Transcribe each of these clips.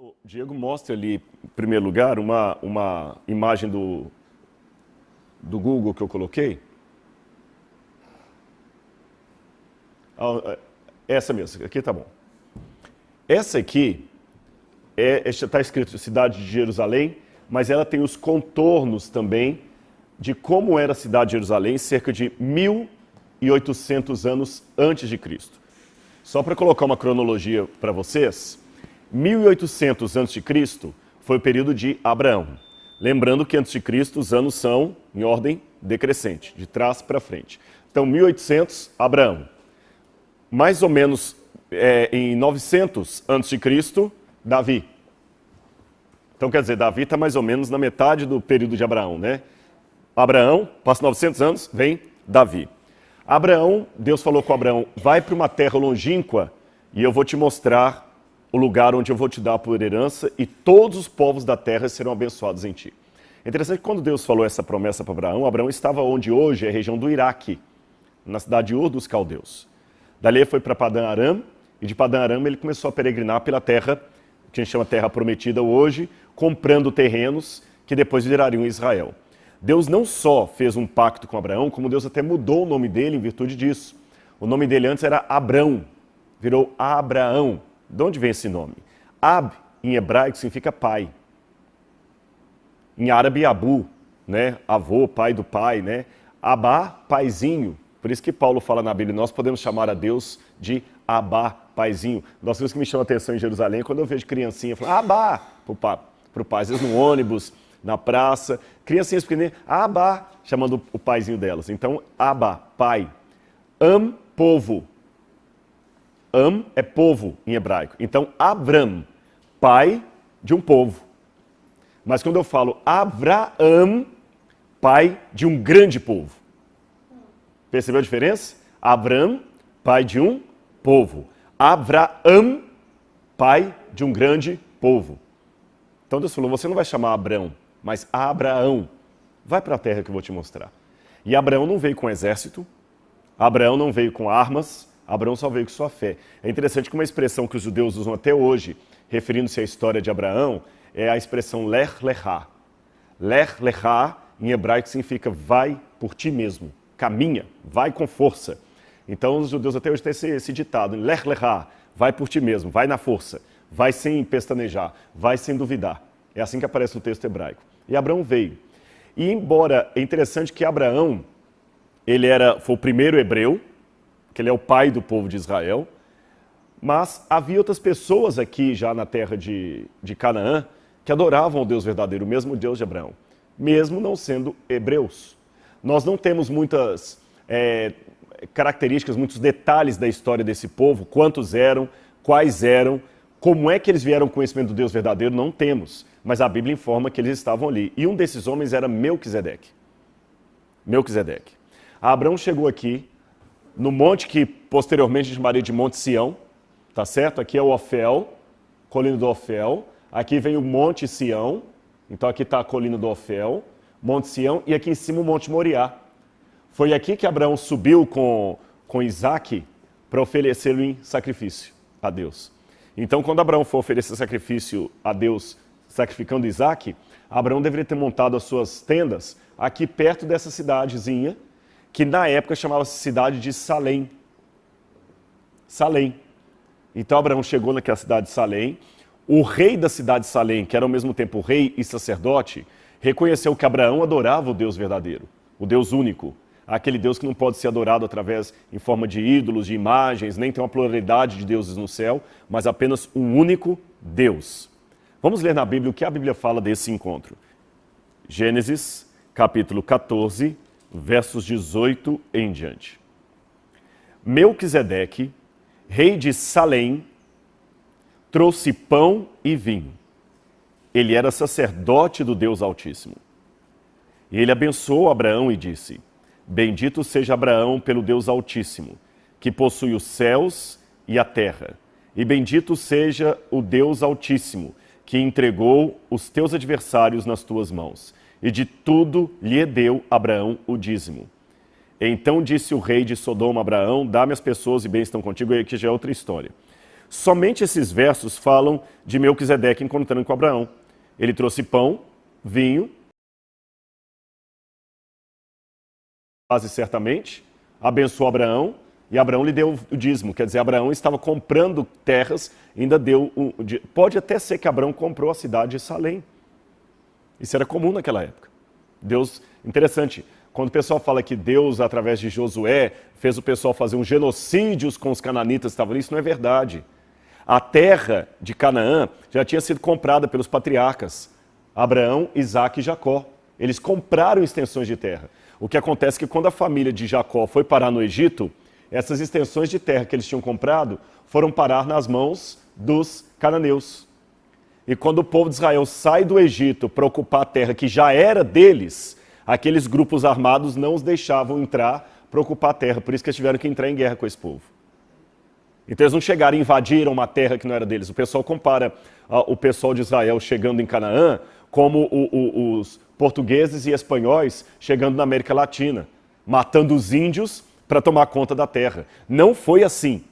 O Diego mostra ali, em primeiro lugar, uma imagem do Google que eu coloquei. Essa mesmo, aqui tá bom. Essa aqui está escrito Cidade de Jerusalém, mas ela tem os contornos também de como era a cidade de Jerusalém cerca de 1.800 anos antes de Cristo. Só para colocar uma cronologia para vocês, 1.800 antes de Cristo foi o período de Abraão. Lembrando que antes de Cristo os anos são em ordem decrescente, de trás para frente. Então 1.800, Abraão. Mais ou menos em 900 antes de Cristo, Davi. Então quer dizer, Davi está mais ou menos na metade do período de Abraão, né? Abraão, passa 900 anos, vem Davi. Abraão, Deus falou com Abraão, vai para uma terra longínqua e eu vou te mostrar o lugar onde eu vou te dar por herança e todos os povos da terra serão abençoados em ti. É interessante que quando Deus falou essa promessa para Abraão, Abraão estava onde hoje é a região do Iraque, na cidade de Ur dos Caldeus. Dali ele foi para Padã Aram e de Padã Aram ele começou a peregrinar pela terra, que a gente chama Terra Prometida hoje, comprando terrenos que depois virariam Israel. Deus não só fez um pacto com Abraão, como Deus até mudou o nome dele em virtude disso. O nome dele antes era Abrão, virou Abraão. De onde vem esse nome? Ab, em hebraico, significa pai. Em árabe, Abu, né? Avô, pai do pai, né? Abá, paizinho. Por isso que Paulo fala na Bíblia, nós podemos chamar a Deus de Abá, paizinho. Uma das coisas que me chama a atenção em Jerusalém é quando eu vejo criancinha falando Abá, pro pai, às vezes no ônibus, na praça, criancinhas pequenininhas, Abá, chamando o paizinho delas. Então, Abá, pai. Povo. É povo em hebraico. Então, Abram, pai de um povo. Mas quando eu falo Abraão, pai de um grande povo. Percebeu a diferença? Abram, pai de um povo. Abraão, pai de um grande povo. Então Deus falou, você não vai chamar Abrão, mas Abraão. Vai para a terra que eu vou te mostrar. E Abraão não veio com exército, Abraão não veio com armas, Abraão só veio com sua fé. É interessante que uma expressão que os judeus usam até hoje, referindo-se à história de Abraão, é a expressão Lech Lechá. Lech Lechá, em hebraico, significa vai por ti mesmo, caminha, vai com força. Então os judeus até hoje têm esse ditado, Lech Lechá, vai por ti mesmo, vai na força, vai sem pestanejar, vai sem duvidar. É assim que aparece no texto hebraico. E Abraão veio. E embora é interessante que Abraão, foi o primeiro hebreu, que ele é o pai do povo de Israel, mas havia outras pessoas aqui já na terra de Canaã que adoravam o Deus verdadeiro, o mesmo Deus de Abraão, mesmo não sendo hebreus. Nós não temos muitas características, muitos detalhes da história desse povo, quantos eram, quais eram, como é que eles vieram com conhecimento do Deus verdadeiro, não temos. Mas a Bíblia informa que eles estavam ali. E um desses homens era Melquisedeque. Melquisedeque. Abraão chegou aqui, no monte que posteriormente a gente chamaria de Monte Sião, tá certo? Aqui é o Ofel, colina do Ofel. Aqui vem o Monte Sião, então aqui está a colina do Ofel, Monte Sião, e aqui em cima o Monte Moriá. Foi aqui que Abraão subiu com Isaac para oferecê-lo em sacrifício a Deus. Então, quando Abraão for oferecer sacrifício a Deus, sacrificando Isaac, Abraão deveria ter montado as suas tendas aqui perto dessa cidadezinha, que na época chamava-se cidade de Salém. Salém. Então Abraão chegou naquela cidade de Salém. O rei da cidade de Salém, que era ao mesmo tempo rei e sacerdote, reconheceu que Abraão adorava o Deus verdadeiro, o Deus único. Aquele Deus que não pode ser adorado em forma de ídolos, de imagens, nem tem uma pluralidade de deuses no céu, mas apenas um único Deus. Vamos ler na Bíblia o que a Bíblia fala desse encontro. Gênesis, capítulo 14, versos 18 em diante. Melquisedeque, rei de Salém, trouxe pão e vinho. Ele era sacerdote do Deus Altíssimo. E ele abençoou Abraão e disse: bendito seja Abraão pelo Deus Altíssimo, que possui os céus e a terra. E bendito seja o Deus Altíssimo, que entregou os teus adversários nas tuas mãos. E de tudo lhe deu Abraão o dízimo. Então disse o rei de Sodoma a Abraão: dá-me as pessoas e bens estão contigo. E aqui já é outra história. Somente esses versos falam de Melquisedeque encontrando com Abraão. Ele trouxe pão, vinho, quase certamente, abençoou Abraão, e Abraão lhe deu o dízimo. Quer dizer, Abraão estava comprando terras, ainda deu... Pode até ser que Abraão comprou a cidade de Salém. Isso era comum naquela época. Deus... Interessante, quando o pessoal fala que Deus, através de Josué, fez o pessoal fazer um genocídio com os cananitas que estavam ali, isso não é verdade. A terra de Canaã já tinha sido comprada pelos patriarcas, Abraão, Isaque e Jacó. Eles compraram extensões de terra. O que acontece é que quando a família de Jacó foi parar no Egito, essas extensões de terra que eles tinham comprado foram parar nas mãos dos cananeus. E quando o povo de Israel sai do Egito para ocupar a terra que já era deles, aqueles grupos armados não os deixavam entrar para ocupar a terra. Por isso que eles tiveram que entrar em guerra com esse povo. Então eles não chegaram e invadiram uma terra que não era deles. O pessoal compara o pessoal de Israel chegando em Canaã como os portugueses e espanhóis chegando na América Latina, matando os índios para tomar conta da terra. Não foi assim.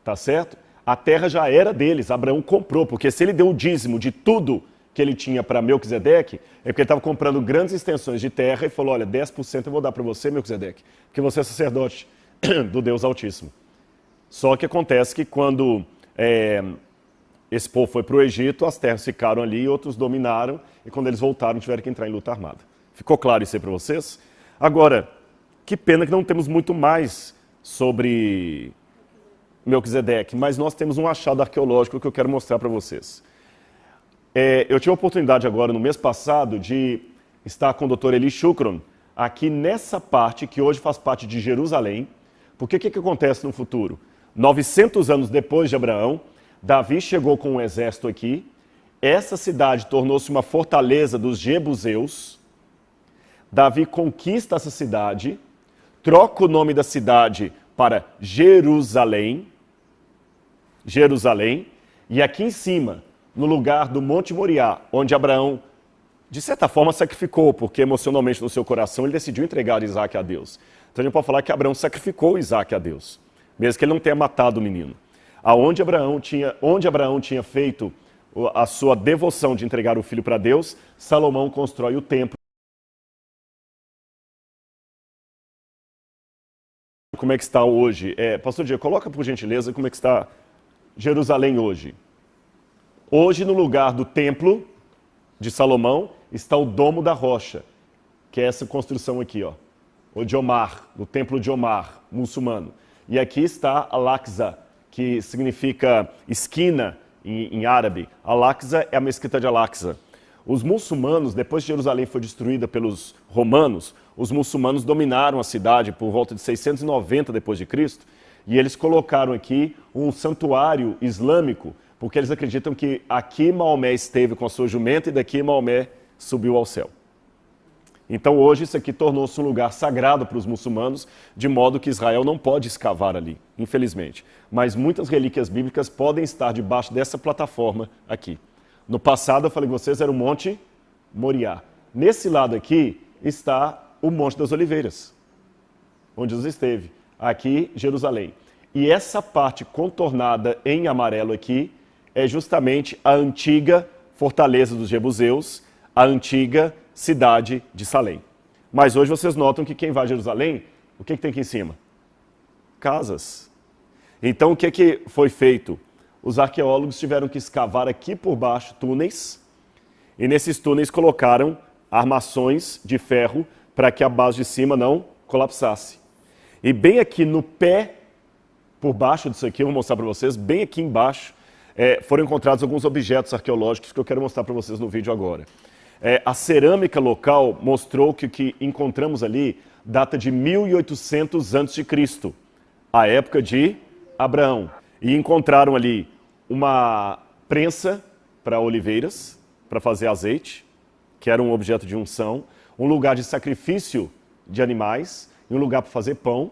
Tá certo? A terra já era deles, Abraão comprou, porque se ele deu o dízimo de tudo que ele tinha para Melquisedeque, é porque ele estava comprando grandes extensões de terra e falou, olha, 10% eu vou dar para você, Melquisedeque, porque você é sacerdote do Deus Altíssimo. Só que acontece que quando esse povo foi para o Egito, as terras ficaram ali, outros dominaram, e quando eles voltaram tiveram que entrar em luta armada. Ficou claro isso aí para vocês? Agora, que pena que não temos muito mais sobre Melquisedeque, mas nós temos um achado arqueológico que eu quero mostrar para vocês. Eu tive a oportunidade agora, no mês passado, de estar com o Dr. Eli Shukron, aqui nessa parte, que hoje faz parte de Jerusalém, porque o que acontece no futuro? 900 anos depois de Abraão, Davi chegou com um exército aqui, essa cidade tornou-se uma fortaleza dos jebuseus, Davi conquista essa cidade, troca o nome da cidade para Jerusalém, e aqui em cima, no lugar do Monte Moriá, onde Abraão, de certa forma, sacrificou, porque emocionalmente no seu coração ele decidiu entregar Isaac a Deus. Então a gente pode falar que Abraão sacrificou Isaac a Deus, mesmo que ele não tenha matado o menino. Onde Abraão tinha feito a sua devoção de entregar o filho para Deus, Salomão constrói o templo. Como é que está hoje? Pastor Diego, coloca por gentileza como é que está Jerusalém hoje. Hoje, no lugar do templo de Salomão, está o Domo da Rocha, que é essa construção aqui, ó, o de Omar, do templo de Omar, muçulmano. E aqui está Al-Aqsa, que significa esquina em árabe. Al-Aqsa é a mesquita de Al-Aqsa. Os muçulmanos, depois que Jerusalém foi destruída pelos romanos, os muçulmanos dominaram a cidade por volta de 690 depois de Cristo, e eles colocaram aqui um santuário islâmico, porque eles acreditam que aqui Maomé esteve com a sua jumenta e daqui Maomé subiu ao céu. Então hoje isso aqui tornou-se um lugar sagrado para os muçulmanos, de modo que Israel não pode escavar ali, infelizmente. Mas muitas relíquias bíblicas podem estar debaixo dessa plataforma aqui. No passado, eu falei com vocês, era o Monte Moriá. Nesse lado aqui está o Monte das Oliveiras, onde Jesus esteve. Aqui, Jerusalém. E essa parte contornada em amarelo aqui é justamente a antiga fortaleza dos jebuseus, a antiga cidade de Salém. Mas hoje vocês notam que quem vai a Jerusalém, o que tem aqui em cima? Casas. Então o que foi feito? Os arqueólogos tiveram que escavar aqui por baixo túneis, e nesses túneis colocaram armações de ferro para que a base de cima não colapsasse. E bem aqui no pé, por baixo disso aqui, eu vou mostrar para vocês, bem aqui embaixo, foram encontrados alguns objetos arqueológicos que eu quero mostrar para vocês no vídeo agora. A cerâmica local mostrou que o que encontramos ali data de 1800 a.C., a época de Abraão. E encontraram ali uma prensa para oliveiras, para fazer azeite, que era um objeto de unção, um lugar de sacrifício de animais, e um lugar para fazer pão,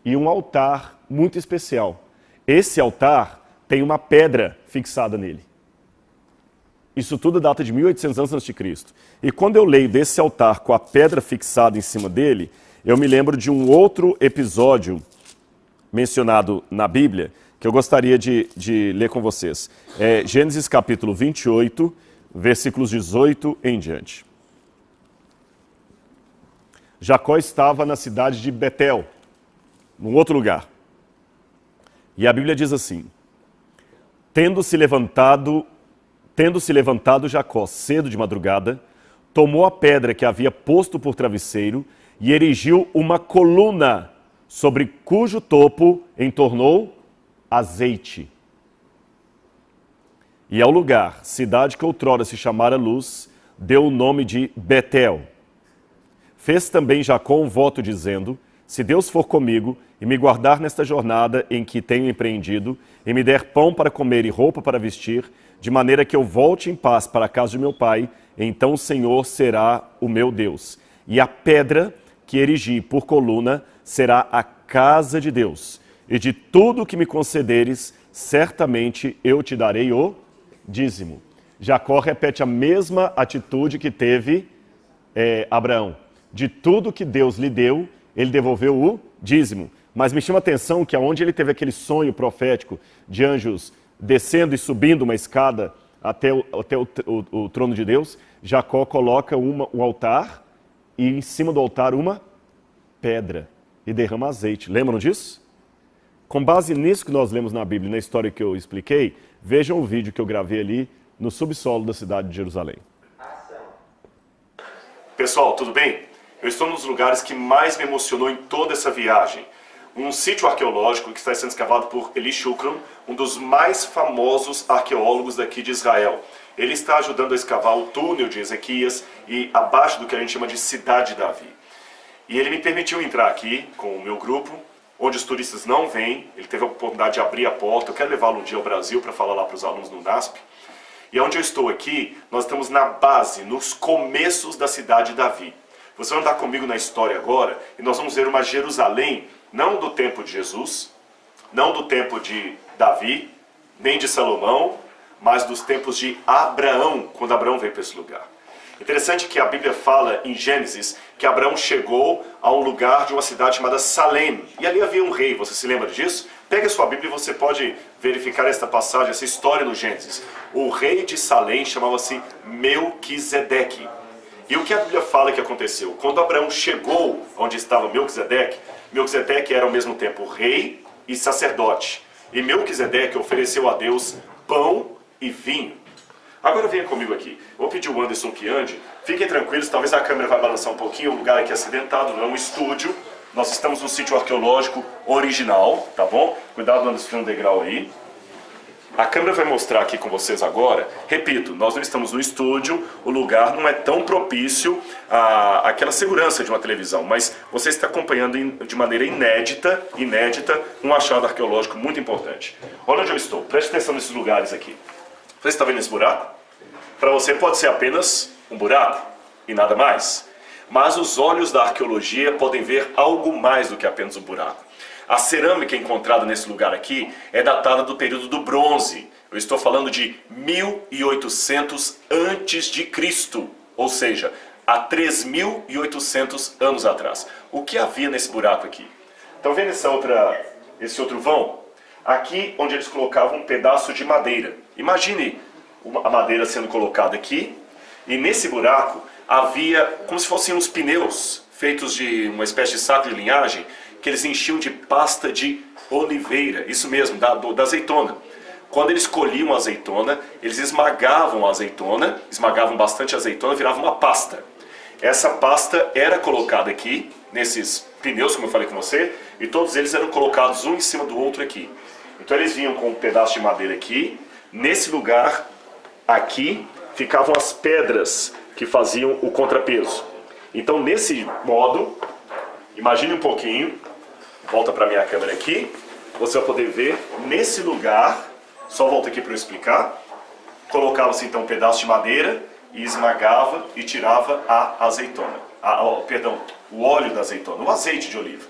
e um altar muito especial. Esse altar tem uma pedra fixada nele. Isso tudo data de 1800 anos antes de Cristo. E quando eu leio desse altar com a pedra fixada em cima dele, eu me lembro de um outro episódio mencionado na Bíblia, que eu gostaria de ler com vocês. É Gênesis capítulo 28, versículos 18 em diante. Jacó estava na cidade de Betel, num outro lugar. E a Bíblia diz assim: Tendo se levantado Jacó cedo de madrugada, tomou a pedra que havia posto por travesseiro e erigiu uma coluna, sobre cujo topo entornou azeite. E ao lugar, cidade que outrora se chamara Luz, deu o nome de Betel. Fez também Jacó um voto dizendo: se Deus for comigo e me guardar nesta jornada em que tenho empreendido, e me der pão para comer e roupa para vestir, de maneira que eu volte em paz para a casa de meu pai, então o Senhor será o meu Deus. E a pedra que erigi por coluna será a casa de Deus. E de tudo que me concederes, certamente eu te darei o dízimo. Jacó repete a mesma atitude que teve Abraão. De tudo que Deus lhe deu, ele devolveu o dízimo. Mas me chama a atenção que aonde ele teve aquele sonho profético de anjos descendo e subindo uma escada até o trono de Deus, Jacó coloca um altar e em cima do altar uma pedra e derrama azeite. Lembram disso? Com base nisso que nós lemos na Bíblia, na história que eu expliquei, vejam o vídeo que eu gravei ali no subsolo da cidade de Jerusalém. Pessoal, tudo bem? Eu estou nos lugares que mais me emocionou em toda essa viagem. Um sítio arqueológico que está sendo escavado por Eli Shukron, um dos mais famosos arqueólogos daqui de Israel. Ele está ajudando a escavar o túnel de Ezequias e abaixo do que a gente chama de Cidade de Davi. E ele me permitiu entrar aqui com o meu grupo, onde os turistas não vêm. Ele teve a oportunidade de abrir a porta. Eu quero levá-lo um dia ao Brasil para falar lá para os alunos no NASP. E onde eu estou aqui, nós estamos na base, nos começos da Cidade de Davi. Você vai andar comigo na história agora e nós vamos ver uma Jerusalém, não do tempo de Jesus, não do tempo de Davi, nem de Salomão, mas dos tempos de Abraão, quando Abraão veio para esse lugar. Interessante que a Bíblia fala em Gênesis que Abraão chegou a um lugar de uma cidade chamada Salém. E ali havia um rei, você se lembra disso? Pega a sua Bíblia e você pode verificar esta passagem, essa história no Gênesis. O rei de Salém chamava-se Melquisedeque. E o que a Bíblia fala que aconteceu? Quando Abraão chegou onde estava Melquisedeque, Melquisedeque era ao mesmo tempo rei e sacerdote. E Melquisedeque ofereceu a Deus pão e vinho. Agora venha comigo aqui. Vou pedir o Anderson que ande. Fiquem tranquilos, talvez a câmera vai balançar um pouquinho. O lugar aqui é acidentado, não é um estúdio. Nós estamos no sítio arqueológico original, tá bom? Cuidado no degrau aí. A câmera vai mostrar aqui com vocês agora. Repito, nós não estamos no estúdio, o lugar não é tão propício àquela segurança de uma televisão, mas você está acompanhando de maneira inédita um achado arqueológico muito importante. Olha onde eu estou, preste atenção nesses lugares aqui. Você está vendo esse buraco? Para você pode ser apenas um buraco e nada mais. Mas os olhos da arqueologia podem ver algo mais do que apenas um buraco. A cerâmica encontrada nesse lugar aqui é datada do período do bronze. Eu estou falando de 1800 antes de Cristo, ou seja, há 3.800 anos atrás. O que havia nesse buraco aqui? Estão vendo esse outro vão? Aqui onde eles colocavam um pedaço de madeira. Imagine a madeira sendo colocada aqui, e nesse buraco havia como se fossem uns pneus feitos de uma espécie de saco de linhagem, que eles enchiam de pasta de oliveira, isso mesmo, da azeitona. Quando eles colhiam a azeitona, eles esmagavam a azeitona, esmagavam bastante a azeitona, virava uma pasta. Essa pasta era colocada aqui, nesses pneus, como eu falei com você, e todos eles eram colocados um em cima do outro aqui. Então eles vinham com um pedaço de madeira aqui, nesse lugar, aqui, ficavam as pedras que faziam o contrapeso. Então nesse modo, imagine um pouquinho, volta para a minha câmera aqui, você vai poder ver nesse lugar, só volta aqui para eu explicar, colocava-se então um pedaço de madeira e esmagava e tirava a azeitona, o óleo da azeitona, o azeite de oliva.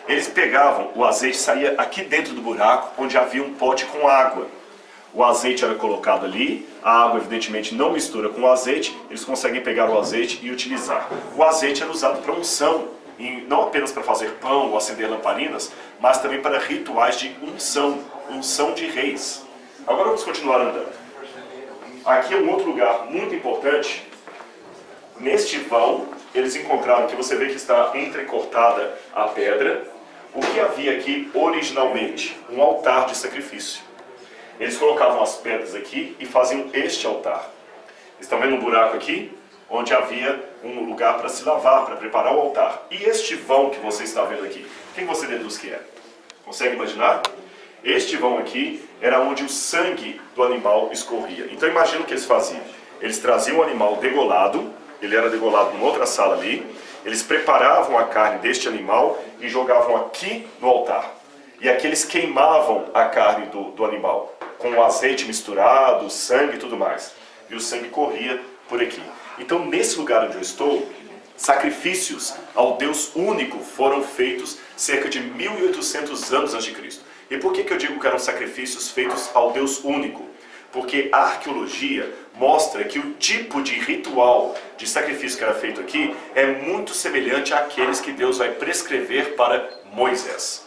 Eles pegavam, o azeite saía aqui dentro do buraco, onde havia um pote com água. O azeite era colocado ali, a água evidentemente não mistura com o azeite, eles conseguem pegar o azeite e utilizar. O azeite era usado para unção. não apenas para fazer pão ou acender lamparinas, mas também para rituais de unção de reis. Agora vamos continuar andando. Aqui é um outro lugar muito importante. Neste vão, eles encontraram, que você vê que está entrecortada a pedra, o que havia aqui originalmente? Um altar de sacrifício. Eles colocavam as pedras aqui e faziam este altar. Estão vendo um buraco aqui? Onde havia um lugar para se lavar, para preparar o altar. E este vão que você está vendo aqui, quem você deduz que é? Consegue imaginar? Este vão aqui era onde o sangue do animal escorria. Então imagina o que eles faziam. Eles traziam o animal degolado, ele era degolado numa outra sala ali, eles preparavam a carne deste animal e jogavam aqui no altar. E aqui eles queimavam a carne do animal, com o azeite misturado, sangue e tudo mais. E o sangue corria por aqui. Então, nesse lugar onde eu estou, sacrifícios ao Deus único foram feitos cerca de 1800 anos antes de Cristo. E por que eu digo que eram sacrifícios feitos ao Deus único? Porque a arqueologia mostra que o tipo de ritual de sacrifício que era feito aqui é muito semelhante àqueles que Deus vai prescrever para Moisés.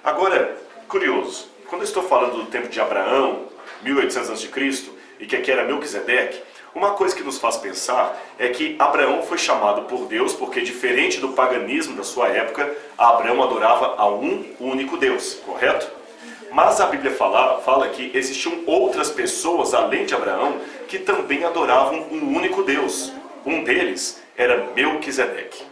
Agora, curioso, quando eu estou falando do tempo de Abraão, 1800 a.C., e que aqui era Melquisedeque, uma coisa que nos faz pensar é que Abraão foi chamado por Deus porque, diferente do paganismo da sua época, Abraão adorava a um único Deus, correto? Mas a Bíblia fala que existiam outras pessoas, além de Abraão, que também adoravam um único Deus. Um deles era Melquisedeque.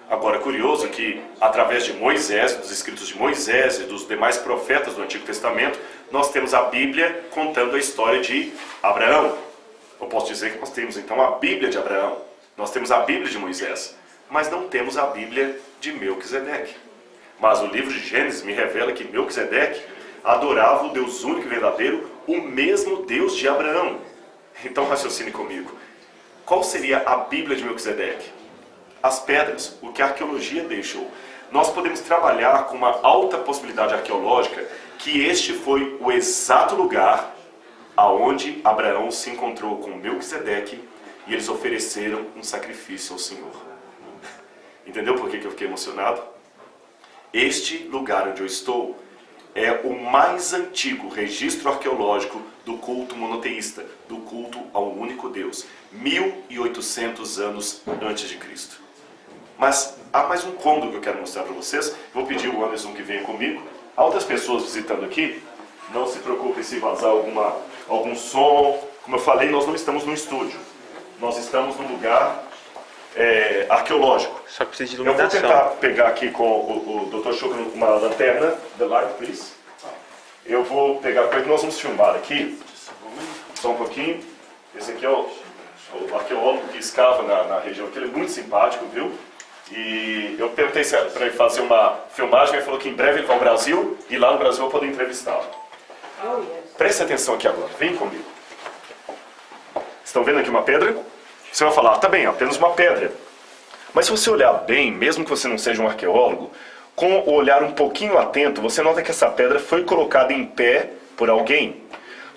Agora, curioso que, através de Moisés, dos escritos de Moisés e dos demais profetas do Antigo Testamento, nós temos a Bíblia contando a história de Abraão. Eu posso dizer que nós temos, então, a Bíblia de Abraão. Nós temos a Bíblia de Moisés. Mas não temos a Bíblia de Melquisedeque. Mas o livro de Gênesis me revela que Melquisedeque adorava o Deus único e verdadeiro, o mesmo Deus de Abraão. Então, raciocine comigo. Qual seria a Bíblia de Melquisedeque? As pedras, o que a arqueologia deixou. Nós podemos trabalhar com uma alta possibilidade arqueológica que este foi o exato lugar aonde Abraão se encontrou com Melquisedeque e eles ofereceram um sacrifício ao Senhor. Entendeu por que eu fiquei emocionado? Este lugar onde eu estou é o mais antigo registro arqueológico do culto monoteísta, do culto ao único Deus, 1800 anos antes de Cristo. Mas há mais um cômodo que eu quero mostrar para vocês. Vou pedir o Anderson que venha comigo. Há outras pessoas visitando aqui. Não se preocupe se vazar algum som. Como eu falei, nós não estamos no estúdio. Nós estamos num lugar arqueológico. Só que precisa de iluminação. Eu vou tentar pegar aqui com o Dr. Schucker uma lanterna. The light, please. Eu vou pegar com ele. Nós vamos filmar aqui. Só um pouquinho. Esse aqui é o arqueólogo que escava na região aqui. Ele é muito simpático, viu? E eu perguntei para ele fazer uma filmagem, ele falou que em breve ele vai ao Brasil, e lá no Brasil eu vou poder entrevistá-lo. Preste atenção aqui agora, vem comigo. Estão vendo aqui uma pedra? Você vai falar, tá bem, apenas uma pedra. Mas se você olhar bem, mesmo que você não seja um arqueólogo, com o olhar um pouquinho atento, você nota que essa pedra foi colocada em pé por alguém.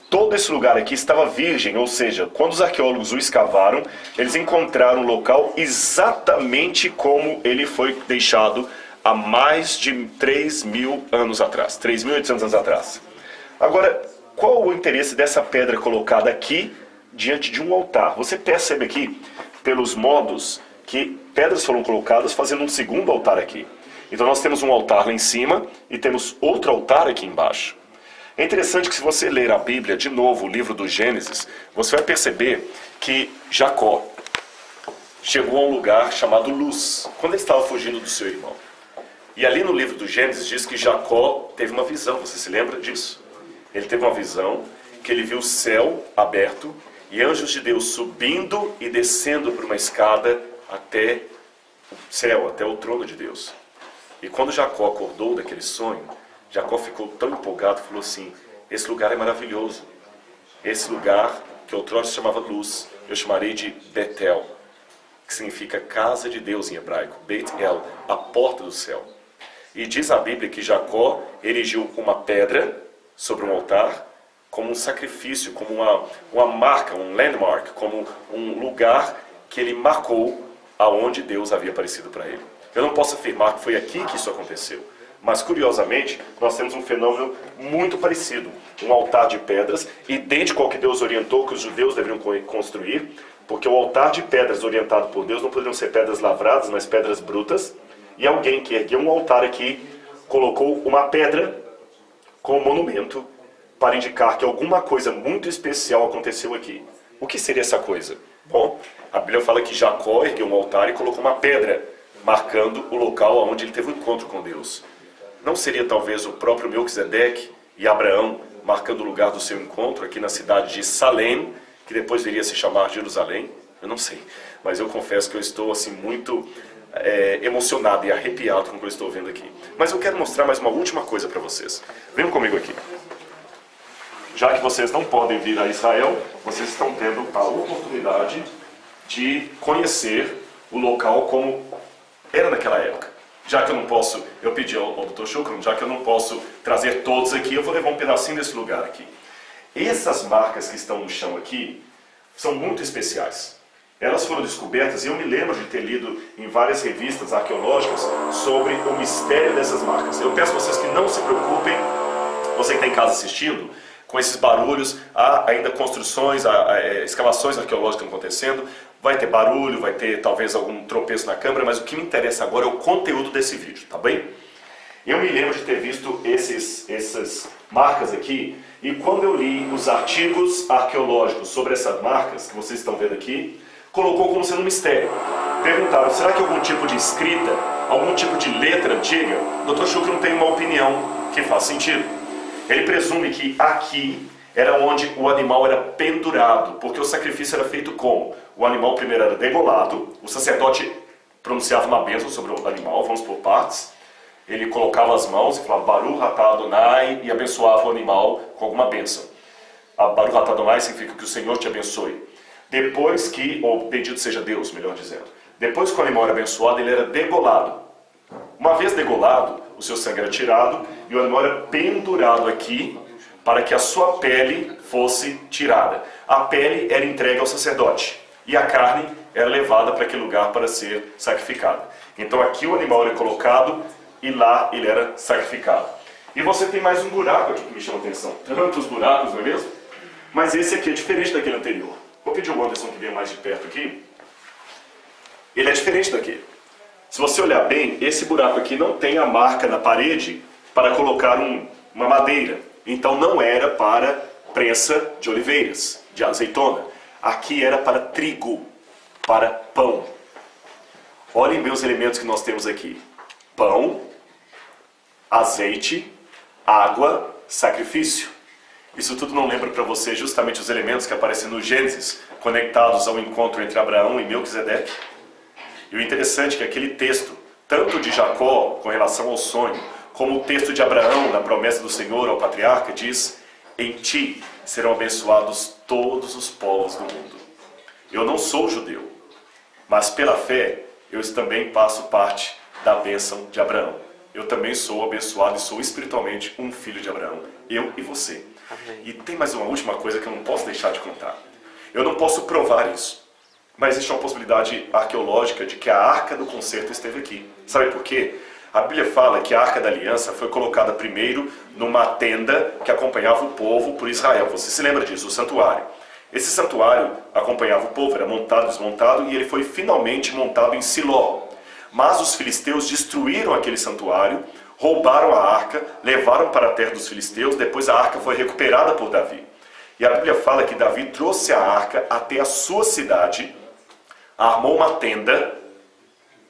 Todo esse lugar aqui estava virgem, ou seja, quando os arqueólogos o escavaram, eles encontraram o local exatamente como ele foi deixado há mais de 3.000 anos atrás, 3.800 anos atrás. Agora, qual o interesse dessa pedra colocada aqui diante de um altar? Você percebe aqui, pelos modos, que pedras foram colocadas fazendo um segundo altar aqui. Então nós temos um altar lá em cima e temos outro altar aqui embaixo. É interessante que se você ler a Bíblia, de novo, o livro do Gênesis, você vai perceber que Jacó chegou a um lugar chamado Luz, quando ele estava fugindo do seu irmão. E ali no livro do Gênesis diz que Jacó teve uma visão, você se lembra disso? Ele teve uma visão que ele viu o céu aberto e anjos de Deus subindo e descendo por uma escada até o céu, até o trono de Deus. E quando Jacó acordou daquele sonho, Jacó ficou tão empolgado, falou assim, esse lugar é maravilhoso. Esse lugar, que outrora se chamava Luz, eu chamarei de Betel, que significa casa de Deus em hebraico. Beit El, a porta do céu. E diz a Bíblia que Jacó erigiu uma pedra sobre um altar, como um sacrifício, como uma marca, um landmark, como um lugar que ele marcou aonde Deus havia aparecido para ele. Eu não posso afirmar que foi aqui que isso aconteceu. Mas, curiosamente, nós temos um fenômeno muito parecido. Um altar de pedras, idêntico ao que Deus orientou que os judeus deveriam construir, porque o altar de pedras orientado por Deus não poderiam ser pedras lavradas, mas pedras brutas. E alguém que ergueu um altar aqui, colocou uma pedra como monumento para indicar que alguma coisa muito especial aconteceu aqui. O que seria essa coisa? Bom, a Bíblia fala que Jacó ergueu um altar e colocou uma pedra, marcando o local onde ele teve um encontro com Deus. Não seria talvez o próprio Melquisedeque e Abraão marcando o lugar do seu encontro aqui na cidade de Salém, que depois viria a se chamar Jerusalém? Eu não sei, mas eu confesso que eu estou assim muito emocionado e arrepiado com o que eu estou vendo aqui. Mas eu quero mostrar mais uma última coisa para vocês. Venham comigo aqui. Já que vocês não podem vir a Israel, vocês estão tendo a oportunidade de conhecer o local como era naquela época. Já que eu não posso, eu pedi ao Dr. Shukran, já que eu não posso trazer todos aqui, eu vou levar um pedacinho desse lugar aqui. Essas marcas que estão no chão aqui são muito especiais. Elas foram descobertas e eu me lembro de ter lido em várias revistas arqueológicas sobre o mistério dessas marcas. Eu peço a vocês que não se preocupem, você que está em casa assistindo, com esses barulhos, há ainda construções, escavações arqueológicas acontecendo, vai ter barulho, vai ter talvez algum tropeço na câmera, mas o que me interessa agora é o conteúdo desse vídeo, tá bem? Eu me lembro de ter visto essas marcas aqui, e quando eu li os artigos arqueológicos sobre essas marcas, que vocês estão vendo aqui, colocou como sendo um mistério. Perguntaram, será que algum tipo de escrita, algum tipo de letra antiga? O Dr. Shukran tem uma opinião que faz sentido. Ele presume que aqui era onde o animal era pendurado, porque o sacrifício era feito como? O animal primeiro era degolado, o sacerdote pronunciava uma bênção sobre o animal, vamos por partes, ele colocava as mãos e falava Baruch atah Adonai e abençoava o animal com alguma bênção. Baruch atah Adonai significa que o Senhor te abençoe. Depois que, ou bendito seja Deus, melhor dizendo, depois que o animal era abençoado, ele era degolado. Uma vez degolado, o seu sangue era tirado e o animal era pendurado aqui para que a sua pele fosse tirada. A pele era entregue ao sacerdote e a carne era levada para aquele lugar para ser sacrificada. Então aqui o animal era colocado e lá ele era sacrificado. E você tem mais um buraco aqui que me chama a atenção. Tantos buracos, não é mesmo? Mas esse aqui é diferente daquele anterior. Vou pedir ao Anderson que venha mais de perto aqui. Ele é diferente daquele. Se você olhar bem, esse buraco aqui não tem a marca na parede para colocar uma madeira. Então não era para prensa de oliveiras, de azeitona. Aqui era para trigo, para pão. Olhem bem os elementos que nós temos aqui. Pão, azeite, água, sacrifício. Isso tudo não lembra para você justamente os elementos que aparecem no Gênesis, conectados ao encontro entre Abraão e Melquisedeque? E o interessante é que aquele texto, tanto de Jacó com relação ao sonho, como o texto de Abraão na promessa do Senhor ao patriarca, diz: em ti serão abençoados todos os povos do mundo. Eu não sou judeu, mas pela fé eu também faço parte da bênção de Abraão. Eu também sou abençoado e sou espiritualmente um filho de Abraão. Eu e você. Amém. E tem mais uma última coisa que eu não posso deixar de contar. Eu não posso provar isso, mas existe uma possibilidade arqueológica de que a Arca do Concerto esteve aqui. Sabe por quê? A Bíblia fala que a Arca da Aliança foi colocada primeiro numa tenda que acompanhava o povo por Israel. Você se lembra disso, o santuário. Esse santuário acompanhava o povo, era montado, desmontado, e ele foi finalmente montado em Siló. Mas os filisteus destruíram aquele santuário, roubaram a arca, levaram para a terra dos filisteus, depois a arca foi recuperada por Davi. E a Bíblia fala que Davi trouxe a arca até a sua cidade, armou uma tenda,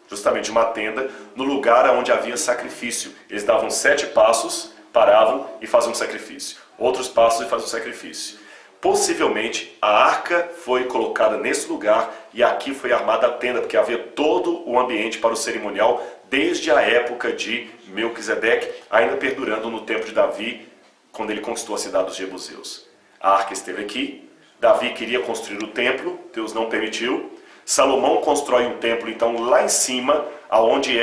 justamente uma tenda, no lugar onde havia sacrifício. Eles davam 7 passos, paravam e faziam sacrifício. Outros passos e faziam sacrifício. Possivelmente a arca foi colocada nesse lugar e aqui foi armada a tenda, porque havia todo o ambiente para o cerimonial desde a época de Melquisedeque, ainda perdurando no tempo de Davi, quando ele conquistou a cidade dos Jebuseus. A arca esteve aqui, Davi queria construir o templo, Deus não permitiu. Salomão constrói um templo então lá em cima, onde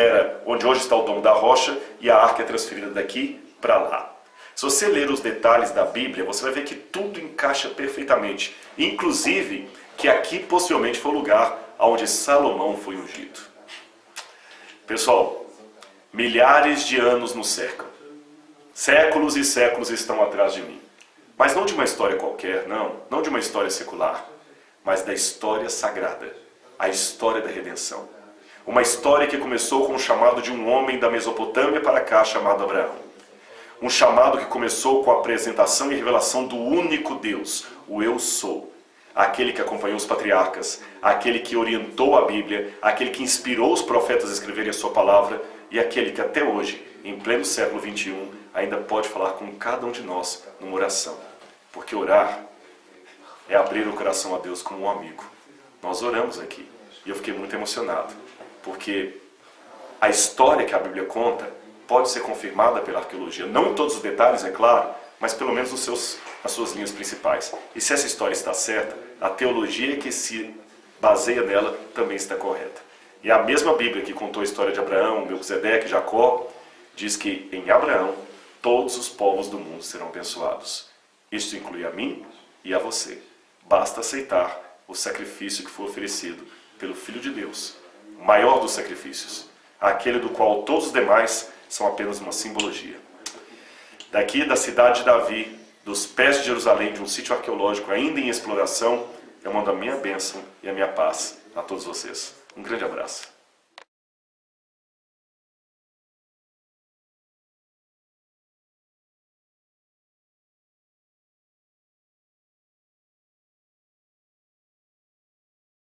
hoje está o Domo da Rocha, e a arca é transferida daqui para lá. Se você ler os detalhes da Bíblia, você vai ver que tudo encaixa perfeitamente. Inclusive, que aqui possivelmente foi o lugar onde Salomão foi ungido. Pessoal, milhares de anos nos cercam. Séculos e séculos estão atrás de mim. Mas não de uma história qualquer, não de uma história secular, mas da história sagrada, a história da redenção. Uma história que começou com o chamado de um homem da Mesopotâmia para cá chamado Abraão. Um chamado que começou com a apresentação e revelação do único Deus, o Eu Sou. Aquele que acompanhou os patriarcas, aquele que orientou a Bíblia, aquele que inspirou os profetas a escreverem a sua palavra e aquele que até hoje, em pleno século XXI, ainda pode falar com cada um de nós numa oração. Porque orar é abrir o coração a Deus como um amigo. Nós oramos aqui e eu fiquei muito emocionado, porque a história que a Bíblia conta pode ser confirmada pela arqueologia. Não em todos os detalhes, é claro, mas pelo menos nas suas linhas principais. E se essa história está certa, a teologia que se baseia nela também está correta. E a mesma Bíblia que contou a história de Abraão, Melquisedeque, Jacó, diz que em Abraão todos os povos do mundo serão abençoados. Isso inclui a mim e a você. Basta aceitar o sacrifício que foi oferecido pelo Filho de Deus, o maior dos sacrifícios, aquele do qual todos os demais são apenas uma simbologia. Daqui da cidade de Davi, dos pés de Jerusalém, de um sítio arqueológico ainda em exploração, eu mando a minha bênção e a minha paz a todos vocês. Um grande abraço.